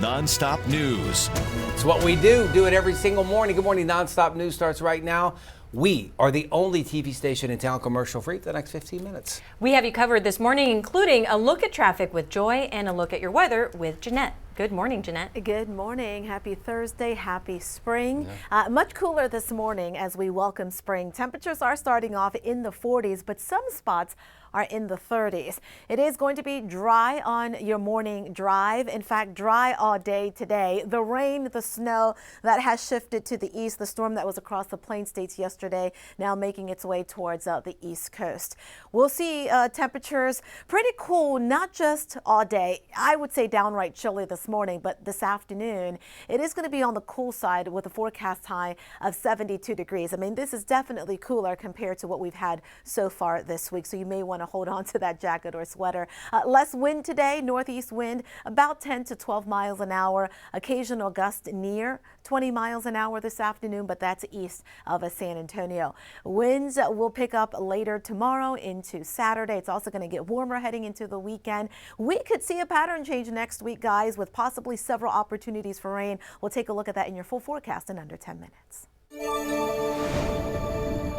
NonStop News. It's what we do it every single morning. Good morning. NonStop News starts right now. We are the only TV station in town commercial free for the next 15 minutes. We have you covered this morning, including a look at traffic with Joy and a look at your weather with Jeannette. Good morning, Jeannette. Good morning. Happy Thursday. Happy spring. Much cooler this morning as we welcome spring. Temperatures are starting off in the 40s, but some spots are in the 30s. It is going to be dry on your morning drive. In fact, dry all day today. The rain, the snow that has shifted to the east. The storm that was across the Plain States yesterday now making its way towards the east coast. We'll see temperatures pretty cool, not just all day. I would say downright chilly this morning, but this afternoon it is going to be on the cool side with a forecast high of 72 degrees. I mean, this is definitely cooler compared to what we've had so far this week. So you may want to hold on to that jacket or sweater. Less wind today, northeast wind about 10 to 12 miles an hour. Occasional gust near 20 miles an hour this afternoon, but that's east of San Antonio. Winds will pick up later tomorrow into Saturday. It's also going to get warmer heading into the weekend. We could see a pattern change next week, guys, with possibly several opportunities for rain. We'll take a look at that in your full forecast in under 10 minutes.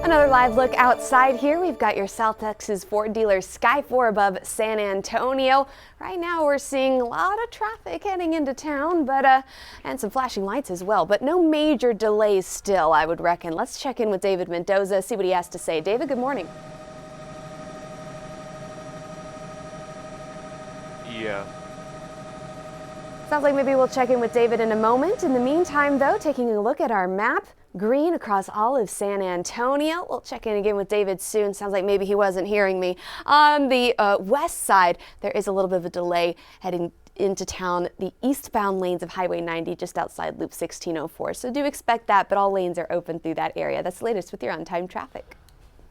Another live look outside here. We've got your South Texas Ford dealer Sky 4 above San Antonio. Right now we're seeing a lot of traffic heading into town, but and some flashing lights as well, but no major delays still, I would reckon. Let's check in with David Mendoza, see what he has to say. David, good morning. Yeah. Sounds like maybe we'll check in with David in a moment. In the meantime, though, taking a look at our map, green across all of San Antonio. We'll check in again with David soon. Sounds like maybe he wasn't hearing me. On the west side, there is a little bit of a delay heading into town, the eastbound lanes of Highway 90 just outside Loop 1604. So do expect that, but all lanes are open through that area. That's the latest with your on-time traffic.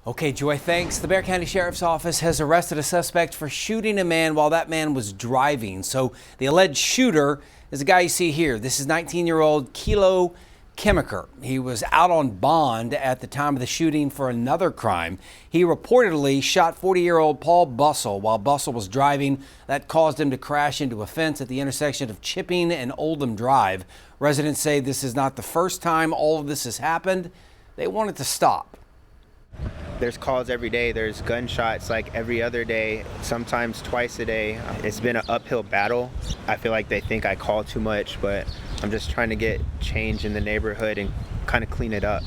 Okay, Joy, thanks. The Bexar County Sheriff's Office has arrested a suspect for shooting a man while that man was driving. So the alleged shooter is the guy you see here. This is 19-year-old Kilo Chemiker. He was out on bond at the time of the shooting for another crime. He reportedly shot 40-year-old Paul Bussell while Bussell was driving. That caused him to crash into a fence at the intersection of Chipping and Oldham Drive. Residents say this is not the first time all of this has happened. They want it to stop. There's calls every day. There's gunshots like every other day, sometimes twice a day. It's been an uphill battle. I feel like they think I call too much, but I'm just trying to get change in the neighborhood and kind of clean it up.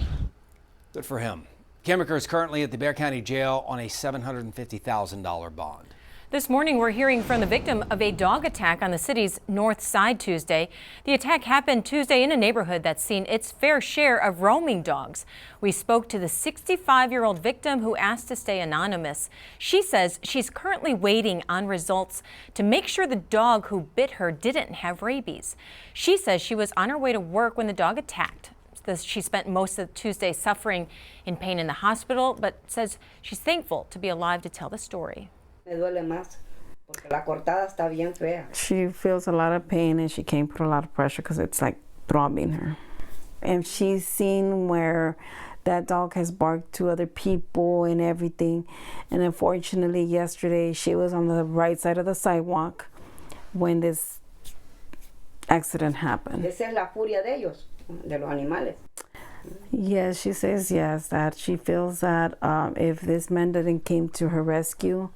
Good for him. Chemiker is currently at the Bexar County Jail on a $750,000 bond. This morning, we're hearing from the victim of a dog attack on the city's north side Tuesday. The attack happened Tuesday in a neighborhood that's seen its fair share of roaming dogs. We spoke to the 65-year-old victim who asked to stay anonymous. She says she's currently waiting on results to make sure the dog who bit her didn't have rabies. She says she was on her way to work when the dog attacked. She spent most of Tuesday suffering in pain in the hospital, but says she's thankful to be alive to tell the story. Me duele más porque la cortada está bien fea. She feels a lot of pain and she can't put a lot of pressure because it's like throbbing her. And she's seen where that dog has barked to other people and everything. And unfortunately, yesterday she was on the right side of the sidewalk when this accident happened. Esa es la furia de ellos, de los animales. Yes, she says yes, that she feels that if this man didn't came to her rescue,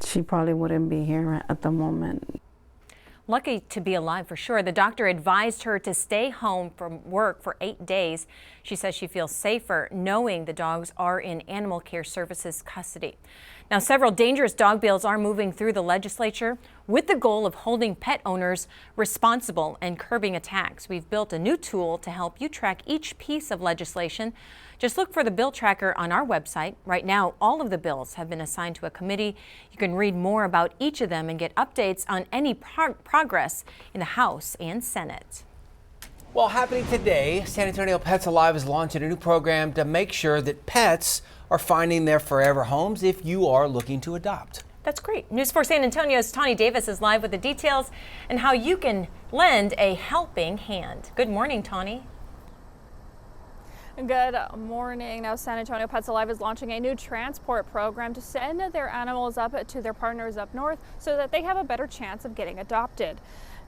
she probably wouldn't be here at the moment. Lucky to be alive for sure. The doctor advised her to stay home from work for 8 days. She says she feels safer knowing the dogs are in Animal Care Services custody. Now, several dangerous dog bills are moving through the legislature with the goal of holding pet owners responsible and curbing attacks. We've built a new tool to help you track each piece of legislation. Just look for the bill tracker on our website. Right now, all of the bills have been assigned to a committee. You can read more about each of them and get updates on any progress in the House and Senate. Well, happening today, San Antonio Pets Alive is launching a new program to make sure that pets are finding their forever homes if you are looking to adopt. That's great. News 4 San Antonio's Tawny Davis is live with the details and how you can lend a helping hand. Good morning, Tawny. Good morning. Now, San Antonio Pets Alive is launching a new transport program to send their animals up to their partners up north so that they have a better chance of getting adopted.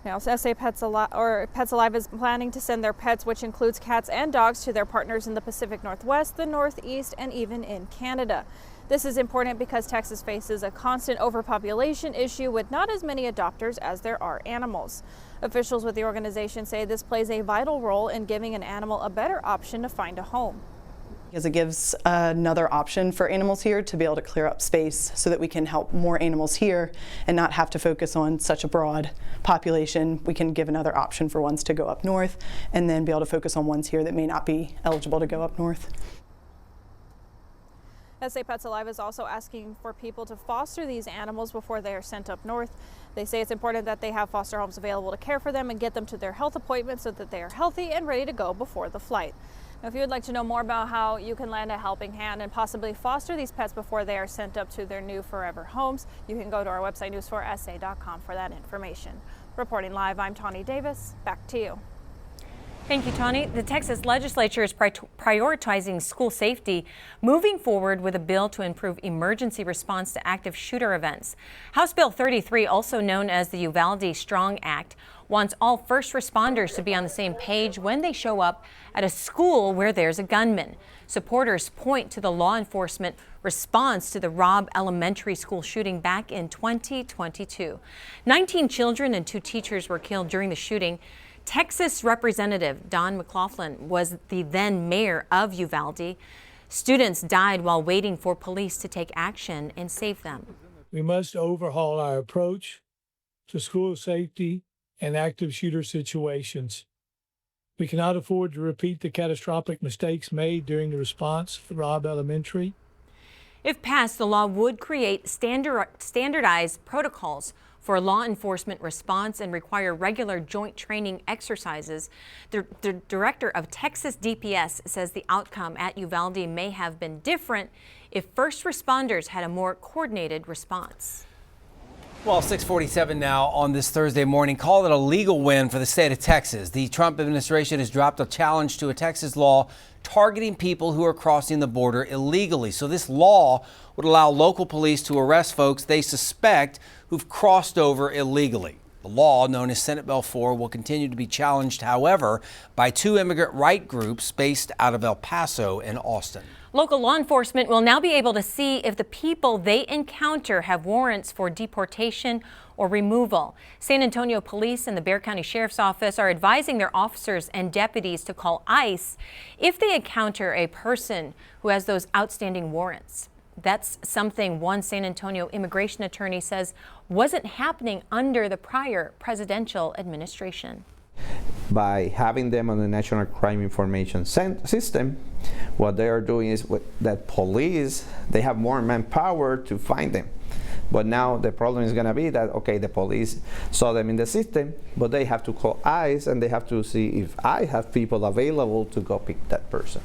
Now, SA Pets Alive is planning to send their pets, which includes cats and dogs, to their partners in the Pacific Northwest, the Northeast, and even in Canada. This is important because Texas faces a constant overpopulation issue with not as many adopters as there are animals. Officials with the organization say this plays a vital role in giving an animal a better option to find a home. Because it gives another option for animals here to be able to clear up space so that we can help more animals here and not have to focus on such a broad population. We can give another option for ones to go up north and then be able to focus on ones here that may not be eligible to go up north. SA Pets Alive is also asking for people to foster these animals before they are sent up north. They say it's important that they have foster homes available to care for them and get them to their health appointments so that they are healthy and ready to go before the flight. Now, if you would like to know more about how you can lend a helping hand and possibly foster these pets before they are sent up to their new forever homes, you can go to our website, news4sa.com, for that information. Reporting live, I'm Tawny Davis. Back to you. Thank you, Tawny. The Texas legislature is prioritizing school safety, moving forward with a bill to improve emergency response to active shooter events. House Bill 33, also known as the Uvalde Strong Act, wants all first responders to be on the same page when they show up at a school where there's a gunman. Supporters point to the law enforcement response to the Robb Elementary School shooting back in 2022. 19 children and 2 teachers were killed during the shooting. Texas Representative Don McLaughlin was the then mayor of Uvalde. Students died while waiting for police to take action and save them. We must overhaul our approach to school safety and active shooter situations. We cannot afford to repeat the catastrophic mistakes made during the response to Robb Elementary. If passed, the law would create standardized protocols for law enforcement response and require regular joint training exercises. The director of Texas DPS says the outcome at Uvalde may have been different if first responders had a more coordinated response. Well, 6:47 now on this Thursday morning. Call it a legal win for the state of Texas. The Trump administration has dropped a challenge to a Texas law targeting people who are crossing the border illegally. So this law would allow local police to arrest folks they suspect who've crossed over illegally. The law, known as Senate Bill 4, will continue to be challenged, however, by 2 immigrant right groups based out of El Paso and Austin. Local law enforcement will now be able to see if the people they encounter have warrants for deportation or removal. San Antonio Police and the Bexar County Sheriff's Office are advising their officers and deputies to call ICE if they encounter a person who has those outstanding warrants. That's something one San Antonio immigration attorney says wasn't happening under the prior presidential administration. By having them on the National Crime Information System, what they are doing is that police, they have more manpower to find them. But now the problem is going to be that, okay, the police saw them in the system, but they have to call ICE and they have to see if I have people available to go pick that person.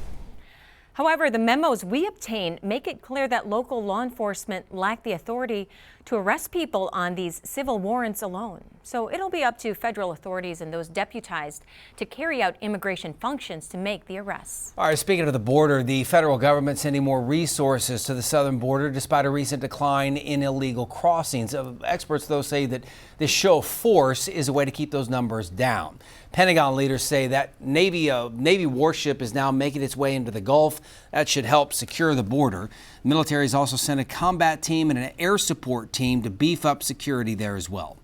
However, the memos we obtain make it clear that local law enforcement lack the authority to arrest people on these civil warrants alone. So it'll be up to federal authorities and those deputized to carry out immigration functions to make the arrests. All right, speaking of the border, the federal government sending more resources to the southern border despite a recent decline in illegal crossings. Experts, though, say that this show of force is a way to keep those numbers down. Pentagon leaders say that Navy warship is now making its way into the Gulf. That should help secure the border. The military has also sent a combat team and an air support team to beef up security there as well.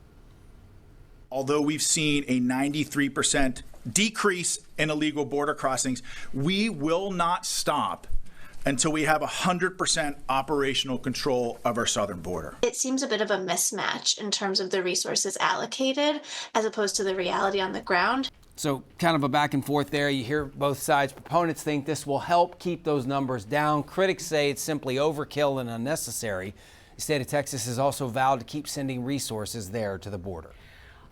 Although we've seen a 93% decrease in illegal border crossings, we will not stop until we have 100% operational control of our southern border. It seems a bit of a mismatch in terms of the resources allocated as opposed to the reality on the ground. So kind of a back and forth there. You hear both sides. Proponents think this will help keep those numbers down. Critics say it's simply overkill and unnecessary. The state of Texas has also vowed to keep sending resources there to the border.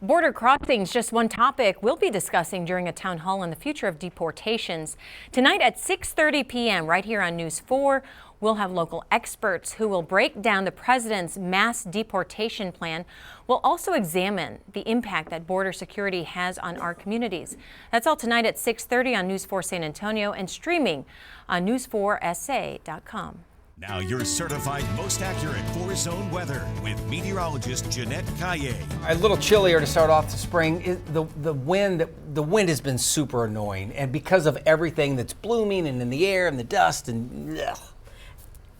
Border crossings, just one topic we'll be discussing during a town hall on the future of deportations. Tonight at 6:30 p.m. right here on News 4, we'll have local experts who will break down the president's mass deportation plan. We'll also examine the impact that border security has on our communities. That's all tonight at 6:30 on News 4 San Antonio and streaming on news4sa.com. Now your certified most accurate 4-zone weather with meteorologist Jeannette. A little chillier to start off the spring. The wind has been super annoying, and because of everything that's blooming and in the air and the dust and ugh.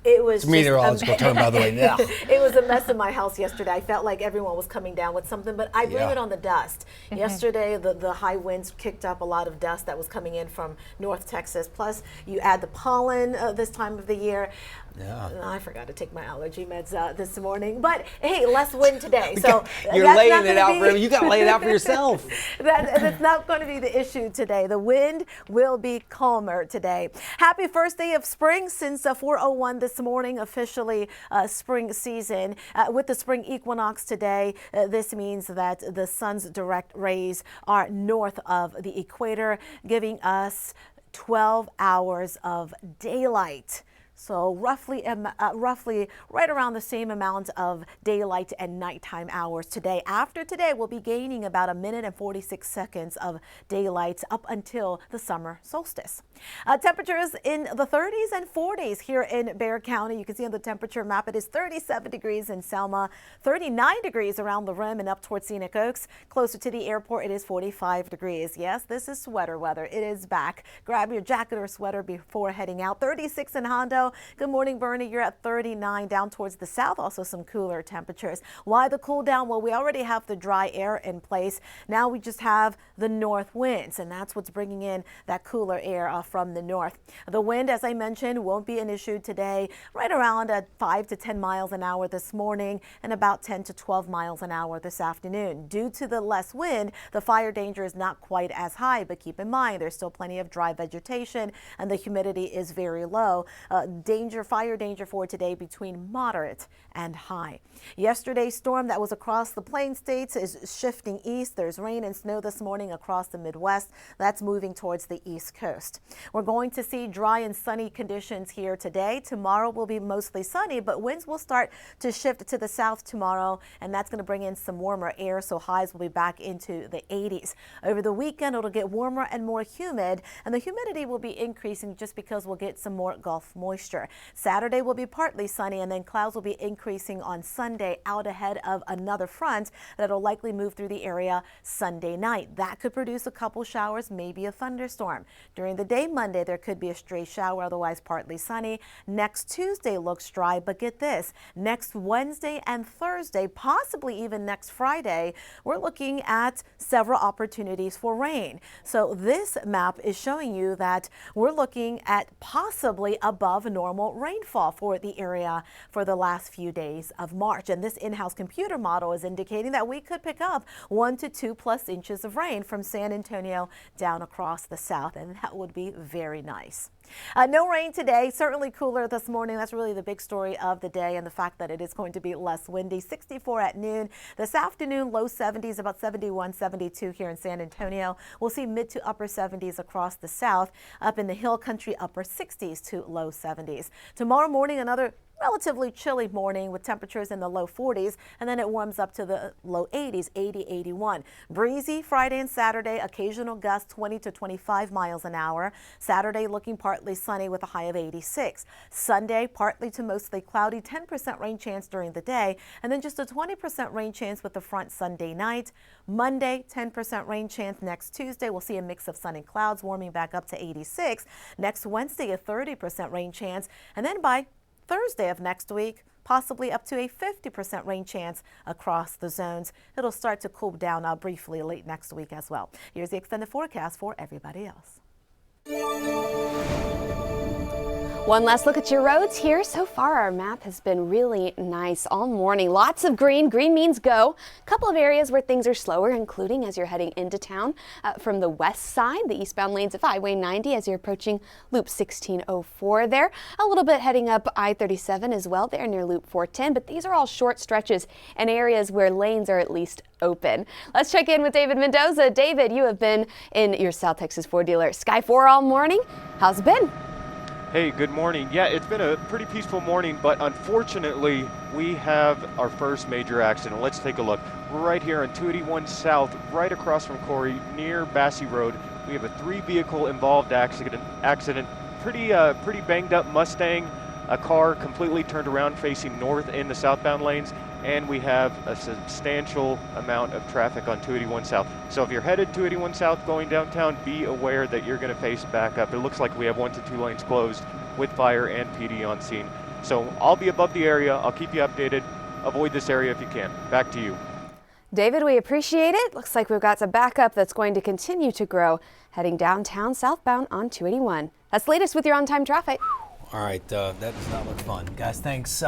It was It's a meteorological term, by the way. Yeah. It was a mess in my house yesterday. I felt like everyone was coming down with something, but I blame it on the dust. Yesterday, the high winds kicked up a lot of dust that was coming in from North Texas. Plus, you add the pollen this time of the year. Yeah. I forgot to take my allergy meds this morning, but hey, less wind today. So you're laying it out for you. Got to lay it out for yourself. That's not going to be the issue today. The wind will be calmer today. Happy first day of spring since 4:01 this morning, officially spring season. With the spring equinox today, this means that the sun's direct rays are north of the equator, giving us 12 hours of daylight. So roughly right around the same amount of daylight and nighttime hours today. After today, we'll be gaining about 1 minute and 46 seconds of daylight up until the summer solstice. Temperatures in the 30s and 40s here in Bexar County. You can see on the temperature map, it is 37 degrees in Selma, 39 degrees around the rim and up towards Scenic Oaks. Closer to the airport, it is 45 degrees. Yes, this is sweater weather. It is back. Grab your jacket or sweater before heading out. 36 in Hondo. Good morning, Bernie. You're at 39 down towards the south. Also some cooler temperatures. Why the cool down? Well, we already have the dry air in place. Now we just have the north winds, and that's what's bringing in that cooler air from the north. The wind, as I mentioned, won't be an issue today. Right around 5 to 10 miles an hour this morning and about 10 to 12 miles an hour this afternoon. Due to the less wind, the fire danger is not quite as high, but keep in mind there's still plenty of dry vegetation and the humidity is very low. Fire danger for today between moderate and high. Yesterday's storm that was across the Plain States is shifting east. There's rain and snow this morning across the Midwest. That's moving towards the East Coast. We're going to see dry and sunny conditions here today. Tomorrow will be mostly sunny, but winds will start to shift to the south tomorrow, and that's going to bring in some warmer air, so highs will be back into the 80s. Over the weekend, it'll get warmer and more humid, and the humidity will be increasing just because we'll get some more Gulf moisture. Saturday will be partly sunny, and then clouds will be increasing on Sunday out ahead of another front that'll likely move through the area Sunday night. That could produce a couple showers, maybe a thunderstorm. During the day Monday, there could be a stray shower, otherwise partly sunny. Next Tuesday looks dry, but get this, next Wednesday and Thursday, possibly even next Friday, we're looking at several opportunities for rain. So this map is showing you that we're looking at possibly above normal rainfall for the area for the last few days of March. And this in-house computer model is indicating that we could pick up 1 to 2+ inches of rain from San Antonio down across the south, and that would be very nice. No rain today, certainly cooler this morning. That's really the big story of the day, and the fact that it is going to be less windy. 64 at noon. This afternoon, low 70s, about 71, 72 here in San Antonio. We'll see mid to upper 70s across the south. Up in the hill country, upper 60s to low 70s. Tomorrow morning, another relatively chilly morning with temperatures in the low 40s, and then it warms up to the low 80s, 80, 81. Breezy Friday and Saturday, occasional gusts 20 to 25 miles an hour. Saturday looking partly sunny with a high of 86. Sunday, partly to mostly cloudy, 10% rain chance during the day, and then just a 20% rain chance with the front Sunday night. Monday, 10% rain chance. Next Tuesday, we'll see a mix of sun and clouds warming back up to 86. Next Wednesday, a 30% rain chance, and then by Thursday of next week, possibly up to a 50% rain chance across the zones. It'll start to cool down briefly late next week as well. Here's the extended forecast for everybody else. One last look at your roads here. So far, our map has been really nice all morning. Lots of green. Green means go. A couple of areas where things are slower, including as you're heading into town from the west side, the eastbound lanes of Highway 90 as you're approaching Loop 1604 there. A little bit heading up I-37 as well there near Loop 410, but these are all short stretches and areas where lanes are at least open. Let's check in with David Mendoza. David, you have been in your South Texas Ford dealer Sky 4 all morning. How's it been? Hey, good morning. Yeah, it's been a pretty peaceful morning, but unfortunately, we have our first major accident. Let's take a look. We're right here on 281 South, right across from Corey, near Bassey Road. We have a 3-vehicle involved accident. Pretty banged up Mustang a car completely turned around facing north in the southbound lanes, and we have a substantial amount of traffic on 281 South. So if you're headed 281 South going downtown, be aware that you're going to face backup. It looks like we have 1 to 2 lanes closed with fire and PD on scene. So I'll be above the area. I'll keep you updated. Avoid this area if you can. Back to you. David, we appreciate it. Looks like we've got some backup that's going to continue to grow heading downtown southbound on 281. That's the latest with your on-time traffic. All right, that does not look fun. Guys, thanks.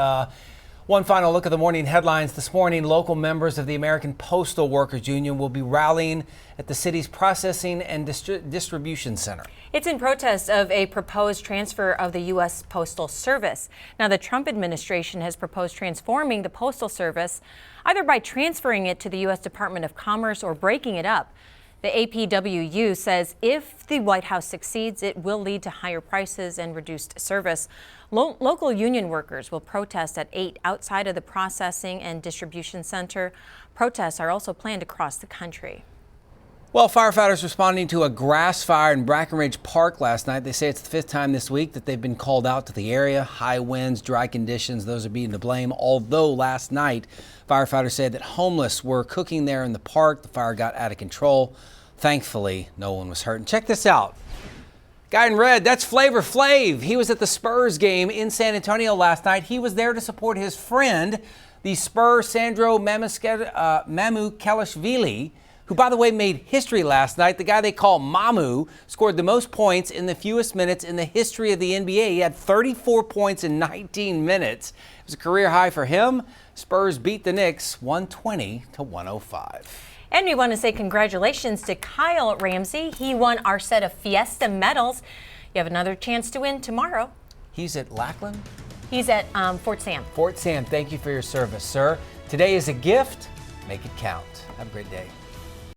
One final look at the morning headlines. This morning, local members of the American Postal Workers Union will be rallying at the city's processing and distribution center. It's in protest of a proposed transfer of the U.S. Postal Service. Now, the Trump administration has proposed transforming the Postal Service either by transferring it to the U.S. Department of Commerce or breaking it up. The APWU says if the White House succeeds, it will lead to higher prices and reduced service. Local union workers will protest at 8 outside of the processing and distribution center. Protests are also planned across the country. Well, firefighters responding to a grass fire in Brackenridge Park last night. They say it's the 5th time this week that they've been called out to the area. High winds, dry conditions, those are being to blame. Although last night, firefighters said that homeless were cooking there in the park. The fire got out of control. Thankfully, no one was hurt. And check this out. Guy in red, that's Flavor Flav. He was at the Spurs game in San Antonio last night. He was there to support his friend, the Spur Sandro Mamukelashvili, who, by the way, made history last night. The guy they call Mamu scored the most points in the fewest minutes in the history of the NBA. He had 34 points in 19 minutes. It was a career high for him. Spurs beat the Knicks 120-105. And we want to say congratulations to Kyle Ramsey. He won our set of Fiesta medals. You have another chance to win tomorrow. He's at Lackland? He's at Fort Sam. Fort Sam, thank you for your service, sir. Today is a gift. Make it count. Have a great day.